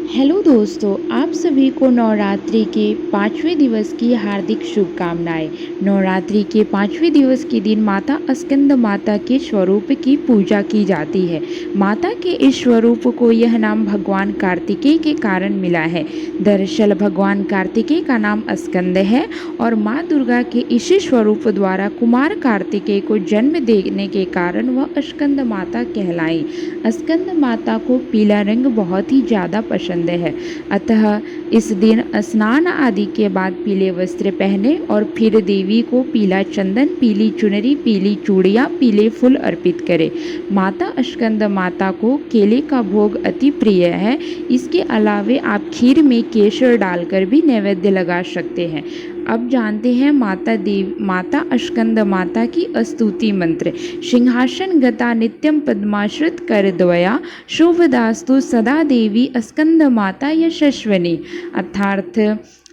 Hello दोस्तों, आप सभी को नवरात्रि के 5वें दिवस की हार्दिक शुभकामनाएं। नवरात्रि के 5वें दिवस के दिन माता स्कंद माता के स्वरूप की पूजा की जाती है। माता के इस स्वरूप को यह नाम भगवान कार्तिकेय के कारण मिला है। दरअसल भगवान कार्तिकेय का नाम स्कंद है और माँ दुर्गा के इसी स्वरूप द्वारा कुमार कार्तिकेय को जन्म देने के कारण वह स्कंद माता कहलाई। स्कंद माता को पीला रंग बहुत ही ज़्यादा पसंद है, अतः इस दिन स्नान आदि के बाद पीले वस्त्र पहने और फिर देवी को पीला चंदन, पीली चुनरी, पीली चूड़ियाँ, पीले फूल अर्पित करें। माता स्कंद माता को केले का भोग अति प्रिय है। इसके अलावे आप खीर में केसर डालकर भी नैवेद्य लगा सकते हैं। अब जानते हैं माता स्कंद माता की स्तुति मंत्र। सिंहासन गता नित्यम पद्माश्रित कर द्वया शुभदास्तु सदा देवी स्कंद माता यशस्विनी। अर्थात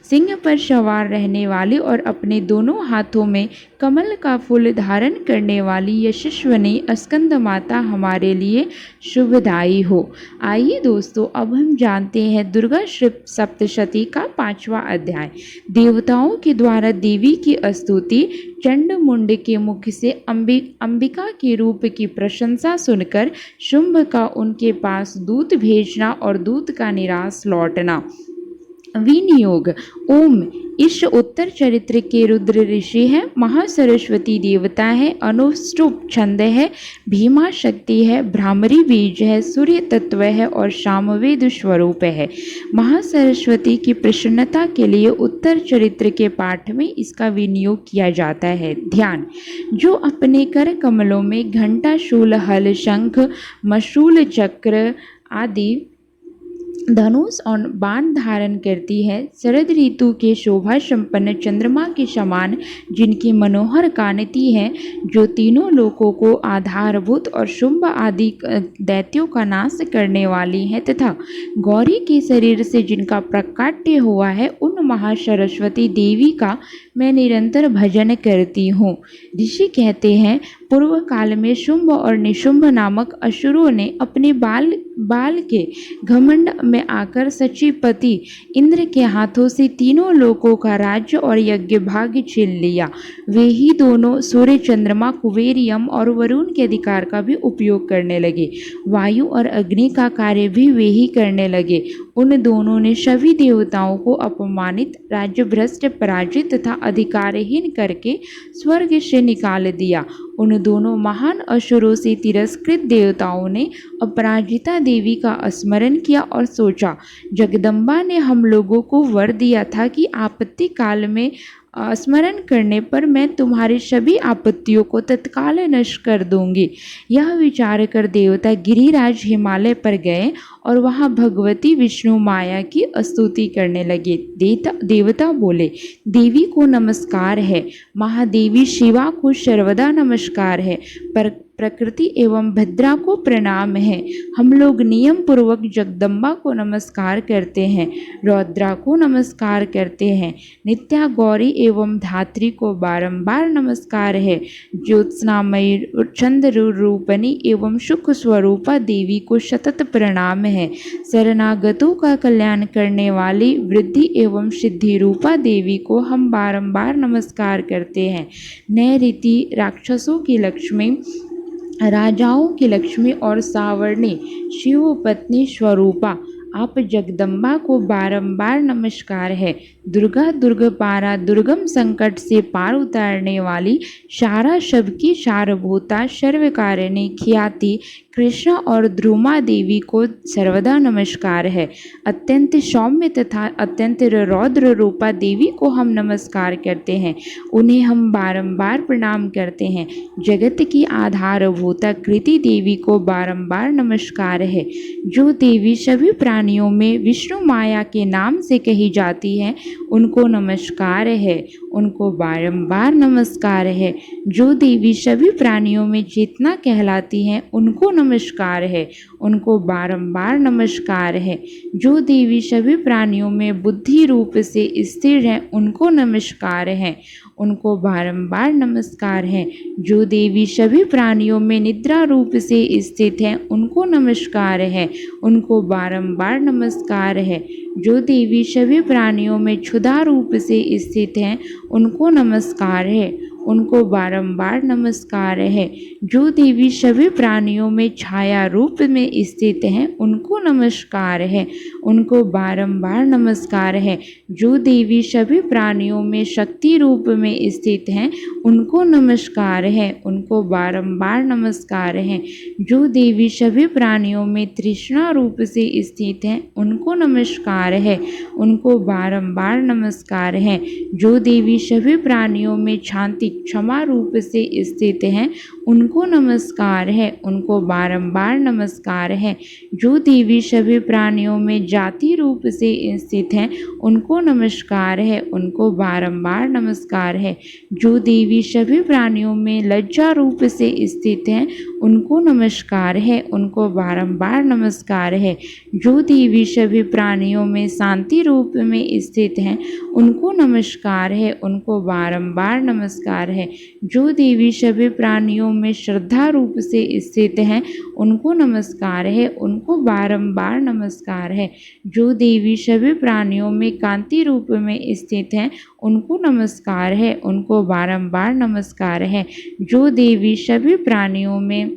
सिंह पर सवार रहने वाली और अपने दोनों हाथों में कमल का फूल धारण करने वाली यशस्विनी स्कंद माता हमारे लिए शुभदायी हो। आइए दोस्तों, अब हम जानते हैं दुर्गा सप्तशती का 5वां अध्याय। देवताओं के द्वारा देवी की स्तुति। चंड मुंड के मुख से अंबिका के रूप की प्रशंसा सुनकर शुंभ का उनके पास दूत भेजना और दूत का निराश लौटना। विनियोग। ओम। इस उत्तर चरित्र के रुद्र ऋषि है, महासरस्वती देवता है, अनुष्टुप छंद है, भीमा शक्ति है, भ्रामरी बीज है, सूर्य तत्व है और सामवेद स्वरूप है। महासरस्वती की प्रसन्नता के लिए उत्तर चरित्र के पाठ में इसका विनियोग किया जाता है। ध्यान। जो अपने कर कमलों में घंटा, शूल, हल, शंख, मशूल, चक्र आदि धनुष और बाण धारण करती है, शरद ऋतु के शोभा संपन्न चंद्रमा के समान जिनकी मनोहर कांति है, जो तीनों लोकों को आधारभूत और शुंभ आदि दैत्यों का नाश करने वाली है, तथा गौरी के शरीर से जिनका प्रकाट्य हुआ है, उन महासरस्वती देवी का मैं निरंतर भजन करती हूँ। ऋषि कहते हैं, पूर्व काल में शुंभ और निशुंभ नामक असुरों ने अपने बाल के घमंड में आकर सचिपति इंद्र के हाथों से तीनों लोकों का राज्य और यज्ञ भाग्य छीन लिया। वे ही दोनों सूर्य, चंद्रमा, कुबेर, यम और वरुण के अधिकार का भी उपयोग करने लगे। वायु और अग्नि का कार्य भी वे ही करने लगे। उन दोनों ने सभी देवताओं को अपमानित, राज्य भ्रष्ट, पराजित तथा अधिकारहीन करके स्वर्ग से निकाल दिया। उन दोनों महान असुरों से तिरस्कृत देवताओं ने अपराजिता देवी का स्मरण किया और सोचा, जगदम्बा ने हम लोगों को वर दिया था कि आपत्ति काल में स्मरण करने पर मैं तुम्हारी सभी आपत्तियों को तत्काल नष्ट कर दूंगी। यह विचार कर देवता गिरिराज हिमालय पर गए और वहां भगवती विष्णु माया की स्तुति करने लगे। देवता बोले, देवी को नमस्कार है, महादेवी शिवा को सर्वदा नमस्कार है, पर प्रकृति एवं भद्रा को प्रणाम है। हम लोग नियम पूर्वक जगदम्बा को नमस्कार करते हैं, रौद्रा को नमस्कार करते हैं, नित्या गौरी एवं धात्री को बारंबार नमस्कार है, ज्योत्स्नामयी चंद्र रूपनी एवं सुख स्वरूपा देवी को सतत प्रणाम है, शरणागतों का कल्याण करने वाली वृद्धि एवं सिद्धि रूपा देवी को हम बारंबार नमस्कार करते हैं, नैऋति राक्षसों की लक्ष्मी, राजाओं की लक्ष्मी और सावर्णी शिव पत्नी स्वरूपा आप जगदम्बा को बारंबार नमस्कार है। दुर्गा दुर्ग पारा, दुर्गम संकट से पार उतारने वाली, सारा सबकी सारभूता, सर्वकारिणी ख्याति कृष्णा और ध्रुमा देवी को सर्वदा नमस्कार है। अत्यंत सौम्य तथा अत्यंत रौद्र रूपा देवी को हम नमस्कार करते हैं, उन्हें हम बारंबार प्रणाम करते हैं। जगत की आधारभूता कृति देवी को बारंबार नमस्कार है। जो देवी सभी प्राणियों में विष्णु माया के नाम से कही जाती है, उनको नमस्कार है, उनको बारंबार नमस्कार है। जो देवी सभी प्राणियों में चेतना कहलाती हैं, उनको नमस्कार है, उनको बारंबार नमस्कार है। जो देवी सभी प्राणियों में बुद्धि रूप से स्थिर है, उनको नमस्कार है, उनको बारंबार नमस्कार है। जो देवी सभी प्राणियों में निद्रा रूप से स्थित है उनको नमस्कार है, उनको बारंबार नमस्कार है। जो देवी सभी प्राणियों में क्षुधा रूप से स्थित हैं उनको नमस्कार है, उनको बारंबार नमस्कार है। जो देवी सभी प्राणियों में छाया रूप में स्थित हैं उनको नमस्कार है, उनको बारंबार नमस्कार है। जो देवी सभी प्राणियों में शक्ति रूप में स्थित हैं उनको नमस्कार है, उनको बारंबार नमस्कार है। जो देवी सभी प्राणियों में तृष्णा रूप से स्थित हैं उनको नमस्कार है, उनको बारंबार नमस्कार है। जो देवी सभी प्राणियों में शांति क्षमा रूप से स्थित हैं उनको नमस्कार है, उनको बारंबार नमस्कार है। जो देवी सभी प्राणियों में जाति रूप से स्थित हैं उनको नमस्कार है, उनको बारंबार नमस्कार है। जो देवी सभी प्राणियों में लज्जा रूप से स्थित हैं उनको नमस्कार है, उनको बारंबार नमस्कार है। जो देवी सभी प्राणियों में शांति रूप में स्थित हैं उनको नमस्कार है, उनको बारंबार नमस्कार है। जो देवी सभी प्राणियों में श्रद्धा रूप से स्थित हैं उनको नमस्कार है, उनको बारंबार नमस्कार है। जो देवी सभी प्राणियों में कांति रूप में स्थित हैं उनको नमस्कार है, उनको बारंबार नमस्कार है। जो देवी सभी प्राणियों में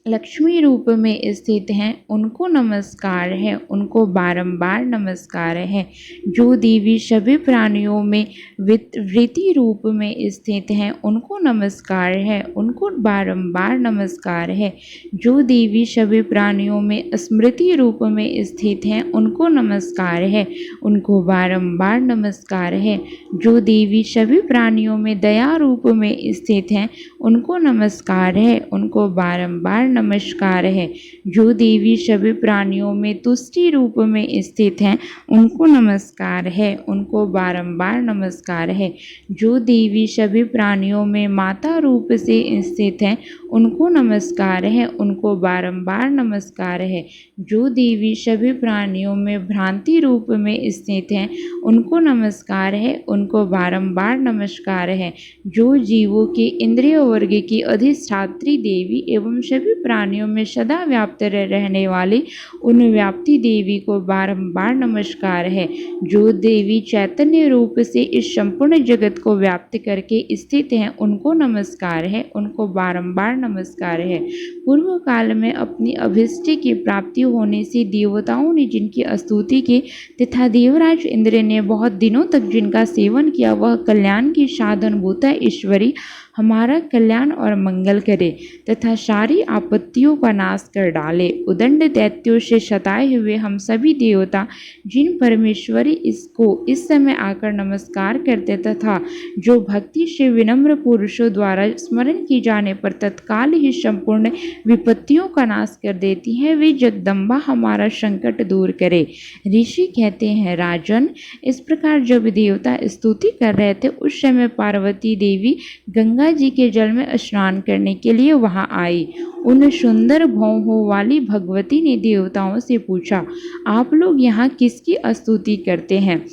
लक्ष्मी रूप में स्थित हैं उनको नमस्कार है, उनको बारंबार नमस्कार है। जो देवी सभी प्राणियों में वृत्ति रूप में स्थित हैं उनको नमस्कार है, उनको बारंबार नमस्कार है। जो देवी सभी प्राणियों में स्मृति रूप में स्थित हैं उनको नमस्कार है, उनको बारंबार नमस्कार है। जो देवी सभी प्राणियों में दया रूप में स्थित हैं उनको नमस्कार है, उनको बारंबार नमस्कार है। जो देवी सभी प्राणियों में तुष्टि रूप में स्थित हैं उनको नमस्कार है, उनको बारंबार नमस्कार है। जो देवी सभी प्राणियों में माता रूप से स्थित हैं उनको नमस्कार है, उनको बारंबार नमस्कार है। जो देवी सभी प्राणियों में भ्रांति रूप में स्थित हैं उनको नमस्कार है, उनको बारंबार नमस्कार है। जो जीवों के इंद्रिय वर्ग की अधिष्ठात्री देवी एवं सभी प्राणियों में सदा व्याप्त रहने वाली उन व्याप्ति देवी को बारंबार नमस्कार है। जो देवी चैतन्य रूप से इस संपूर्ण जगत को व्याप्त करके स्थित हैं उनको नमस्कार है, उनको बारंबार नमस्कार है। पूर्व काल में अपनी अभिष्ट की प्राप्ति होने से देवताओं ने जिनकी स्तुति की तथा देवराज इंद्र ने बहुत दिनों तक जिनका सेवन किया वह कल्याण की साधनभूता ईश्वरी हमारा कल्याण और मंगल करे तथा सारी आपत्तियों का नाश कर डाले। उदंड दैत्यों से सताए हुए हम सभी देवता जिन परमेश्वरी इसको इस समय आकर नमस्कार करते तथा जो भक्ति से विनम्र पुरुषों द्वारा स्मरण की जाने पर तत्काल ही संपूर्ण विपत्तियों का नाश कर देती हैं, वे जगदम्बा हमारा संकट दूर करे। ऋषि कहते हैं, राजन, इस प्रकार जब देवता स्तुति कर रहे थे उस समय पार्वती देवी गंगा जी के जल में स्नान करने के लिए वहां आई। उन सुंदर भौहों वाली भगवती ने देवताओं से पूछा, आप लोग यहाँ किसकी स्तुति करते हैं?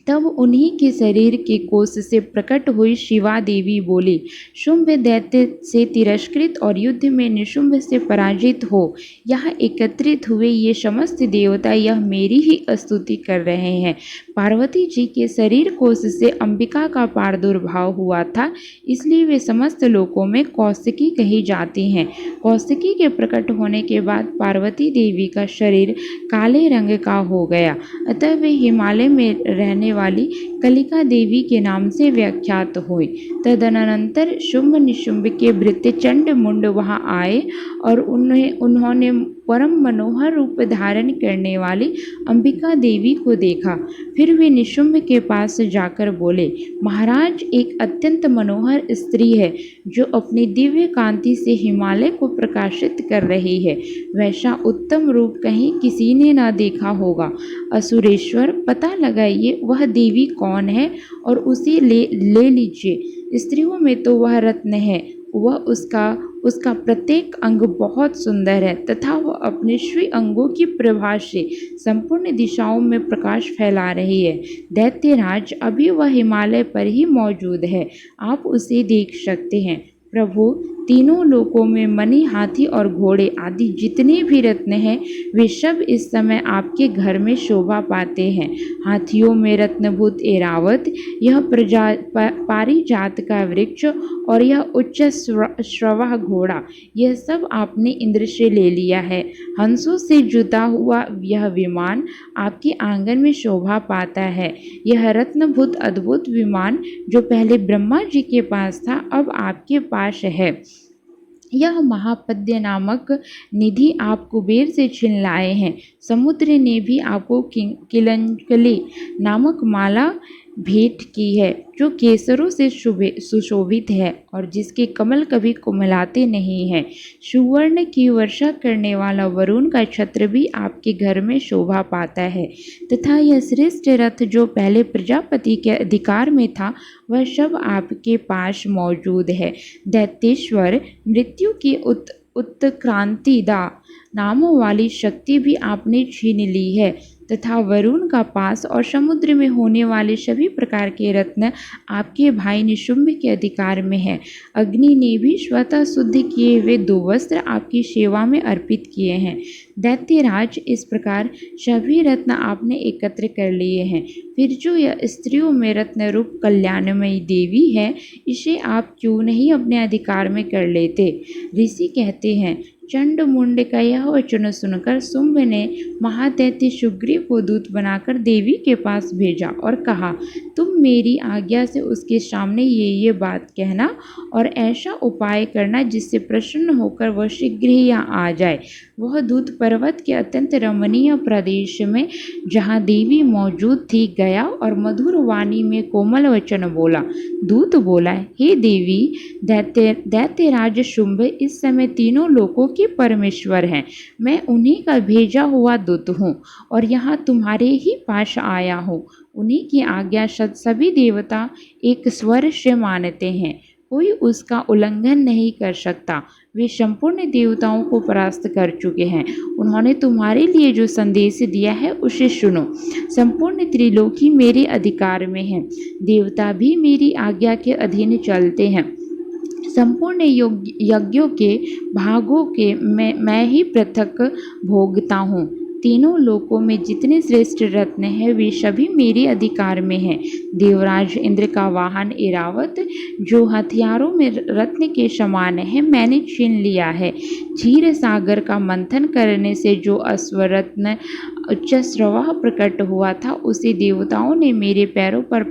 तब उन्हीं के शरीर के कोष से प्रकट हुई शिवा देवी बोली, शुंभ दैत्य से तिरस्कृत और युद्ध में निशुंभ से पराजित हो यहाँ एकत्रित हुए ये समस्त देवता यह मेरी ही स्तुति कर रहे हैं। पार्वती जी के शरीर कोष से अंबिका का प्रादुर्भाव हुआ था, इसलिए वे समस्त लोकों में कौशिकी कही जाती हैं। कौशिकी के प्रकट होने के बाद पार्वती देवी का शरीर काले रंग का हो गया, अतः वे हिमालय में रहने वाली कलिका देवी के नाम से व्याख्यात हुई। तदनंतर शुंभ निशुंभ के भृत्य चंड मुंड वहां आए और उन्होंने परम मनोहर रूप धारण करने वाली अंबिका देवी को देखा। फिर वे निशुंभ के पास जाकर बोले, महाराज, एक अत्यंत मनोहर स्त्री है जो अपनी दिव्य कांति से हिमालय को प्रकाशित कर रही है। वैसा उत्तम रूप कहीं किसी ने न देखा होगा। असुरेश्वर, पता लगाइए वह देवी कौन है और उसे ले लीजिए। स्त्रियों में तो वह रत्न है, वह उसका उसका प्रत्येक अंग बहुत सुंदर है तथा वह अपने श्री अंगों की प्रभा से संपूर्ण दिशाओं में प्रकाश फैला रही है। दैत्यराज, अभी वह हिमालय पर ही मौजूद है, आप उसे देख सकते हैं। प्रभु, तीनों लोकों में मणि, हाथी और घोड़े आदि जितने भी रत्न हैं, वे सब इस समय आपके घर में शोभा पाते हैं। हाथियों में रत्नभूत ऐरावत, यह पारिजात का वृक्ष और यह उच्च श्रवः घोड़ा, यह सब आपने इंद्र से ले लिया है। हंसों से जुता हुआ यह विमान आपके आंगन में शोभा पाता है। यह रत्नभूत अद्भुत विमान जो पहले ब्रह्मा जी के पास था, अब आपके पास है। यह महापद्य नामक निधि आप कुबेर से छीन लाए हैं। समुद्र ने भी आपको किलंकली नामक माला भेंट की है, जो केसरों से सुशोभित है और जिसके कमल कभी कुमलाते नहीं हैं। सुवर्ण की वर्षा करने वाला वरुण का छत्र भी आपके घर में शोभा पाता है तथा यह श्रेष्ठ रथ जो पहले प्रजापति के अधिकार में था, वह सब आपके पास मौजूद है। दैत्येश्वर, मृत्यु की उत्क्रांतिदा नामों वाली शक्ति भी आपने छीन ली है तथा वरुण का पास और समुद्र में होने वाले सभी प्रकार के रत्न आपके भाई निशुंभ के अधिकार में है। अग्नि ने भी स्वतः शुद्ध किए हुए 2 वस्त्र आपकी सेवा में अर्पित किए हैं। दैत्यराज, इस प्रकार सभी रत्न आपने एकत्र कर लिए हैं। फिर जो यह स्त्रियों में रत्न रूप कल्याणमयी देवी है, इसे आप क्यों नहीं अपने अधिकार में कर लेते? ऋषि कहते हैं, चंड मुंड का यह वचन सुनकर शुंभ ने महादैत्य सुग्रीव को दूत बनाकर देवी के पास भेजा और कहा, तुम मेरी आज्ञा से उसके सामने ये बात कहना और ऐसा उपाय करना जिससे प्रसन्न होकर वह शीघ्र ही यहाँ आ जाए। वह दूत पर्वत के अत्यंत रमणीय प्रदेश में, जहाँ देवी मौजूद थी, गया और मधुर वाणी में कोमल वचन बोला। दूत बोला, हे देवी, दैत्यराज शुंभ इस समय तीनों लोकों के परमेश्वर हैं। मैं उन्हीं का भेजा हुआ दूत हूँ और यहाँ तुम्हारे ही पास आया हूँ। उन्हीं की आज्ञा सभी देवता एक स्वर से मानते हैं, कोई उसका उल्लंघन नहीं कर सकता। वे संपूर्ण देवताओं को परास्त कर चुके हैं। उन्होंने तुम्हारे लिए जो संदेश दिया है उसे सुनो। संपूर्ण त्रिलोकी मेरे अधिकार में है, देवता भी मेरी आज्ञा के अधीन चलते हैं। संपूर्ण यज्ञों के भागों के मैं ही पृथक भोगता हूँ। तीनों लोकों में जितने श्रेष्ठ रत्न हैं, वे सभी मेरे अधिकार में हैं। देवराज इंद्र का वाहन ऐरावत, जो हथियारों में रत्न के समान है, मैंने छीन लिया है। क्षीर सागर का मंथन करने से जो अश्वरत्न उच्च श्रवः प्रकट हुआ था, उसे देवताओं ने मेरे पैरों पर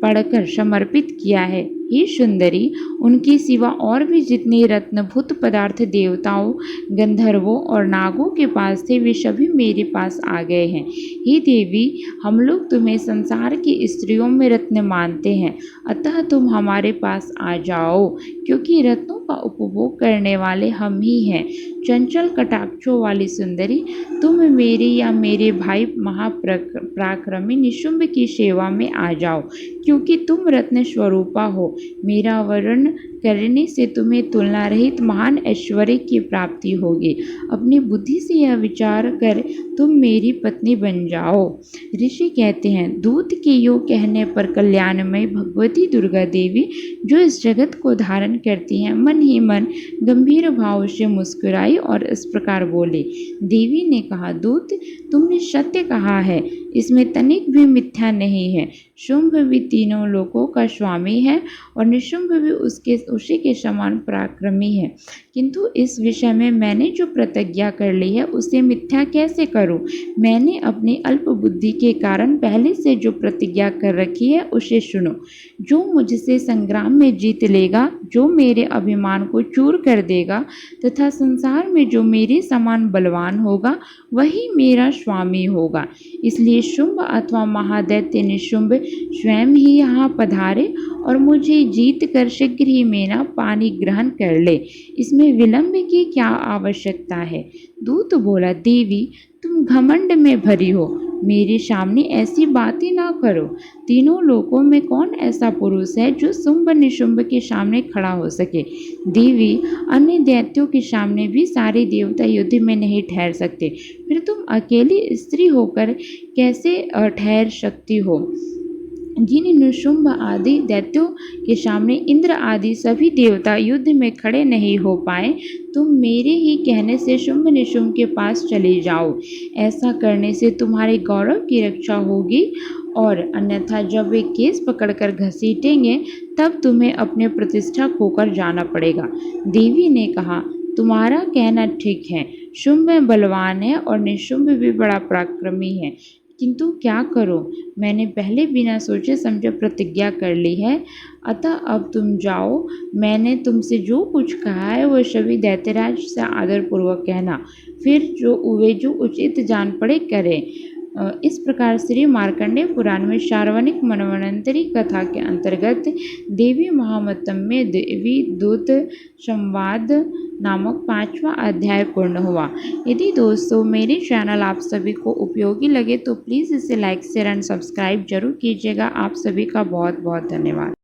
पड़कर समर्पित किया है। हे सुंदरी, उनके सिवा और भी जितने रत्नभूत पदार्थ देवताओं, गंधर्वों और नागों के पास थे, वे सभी मेरे पास आ गए हैं। हे देवी, हम लोग तुम्हें संसार की स्त्रियों में रत्न मानते हैं, अतः तुम हमारे पास आ जाओ, क्योंकि रत्नों का उपभोग करने वाले हम ही हैं। चंचल कटाक्षों वाली सुंदरी, तुम मेरी या मेरे भाई महापराक्रमी निशुंभ की सेवा में आ जाओ, क्योंकि तुम रत्न स्वरूपा हो। मेरा वर्ण करने से तुम्हें तुलना रहित महान ऐश्वर्य की प्राप्ति होगी। अपनी बुद्धि से यह विचार कर तुम मेरी पत्नी बन जाओ। ऋषि कहते हैं, दूत के योग कहने पर कल्याणमय भगवती दुर्गा देवी, जो इस जगत को धारण करती हैं, मन ही मन गंभीर भाव से मुस्कुराई और इस प्रकार बोली। देवी ने कहा, दूत, तुमने सत्य कहा है, इसमें तनिक भी मिथ्या नहीं है। शुंभ भी तीनों लोकों का स्वामी है और निशुंभ भी उसी के समान पराक्रमी है, किंतु इस विषय में मैंने जो प्रतिज्ञा कर ली है उसे मिथ्या कैसे करूं? मैंने अपनी अल्प बुद्धि के कारण पहले से जो प्रतिज्ञा कर रखी है उसे सुनो। जो मुझसे संग्राम में जीत लेगा, जो मेरे अभिमान को चूर कर देगा तथा संसार में जो मेरे समान बलवान होगा, वही मेरा स्वामी होगा। इसलिए शुंभ अथवा महादैत्य निशुंभ स्वयं ही यहाँ पधारे और मुझे जीत कर शीघ्र ही मेरा पानी ग्रहण कर ले। इसमें विलंब की क्या आवश्यकता है? दूत बोला, देवी, तुम घमंड में भरी हो। मेरे सामने ऐसी बातें ना करो। तीनों लोकों में कौन ऐसा पुरुष है जो शुंभ निशुंभ के सामने खड़ा हो सके? देवी, अन्य दैत्यों के सामने भी सारे देवता युद्ध में नहीं ठहर सकते, फिर तुम अकेली स्त्री होकर कैसे ठहर सकती हो? जिन निशुंभ आदि दैत्यों के सामने इंद्र आदि सभी देवता युद्ध में खड़े नहीं हो पाए, तुम मेरे ही कहने से शुंभ निशुंभ के पास चले जाओ। ऐसा करने से तुम्हारे गौरव की रक्षा होगी, और अन्यथा जब वे केस पकड़कर घसीटेंगे तब तुम्हें अपने प्रतिष्ठा खोकर जाना पड़ेगा। देवी ने कहा, तुम्हारा कहना ठीक है। शुंभ बलवान है और निशुंभ भी बड़ा पराक्रमी है, किंतु क्या करूं? मैंने पहले बिना सोचे समझे प्रतिज्ञा कर ली है, अतः अब तुम जाओ। मैंने तुमसे जो कुछ कहा है वह सभी दैत्यराज से आदरपूर्वक कहना, फिर जो उचित जान पड़े करें। इस प्रकार श्री मार्कंडेय पुराण में सार्वजनिक मनवंतरी कथा के अंतर्गत देवी महात्म्य में देवी दूत संवाद नामक 5वां अध्याय पूर्ण हुआ। यदि दोस्तों मेरे चैनल आप सभी को उपयोगी लगे तो प्लीज़ इसे लाइक शेयर एंड सब्सक्राइब जरूर कीजिएगा। आप सभी का बहुत बहुत धन्यवाद।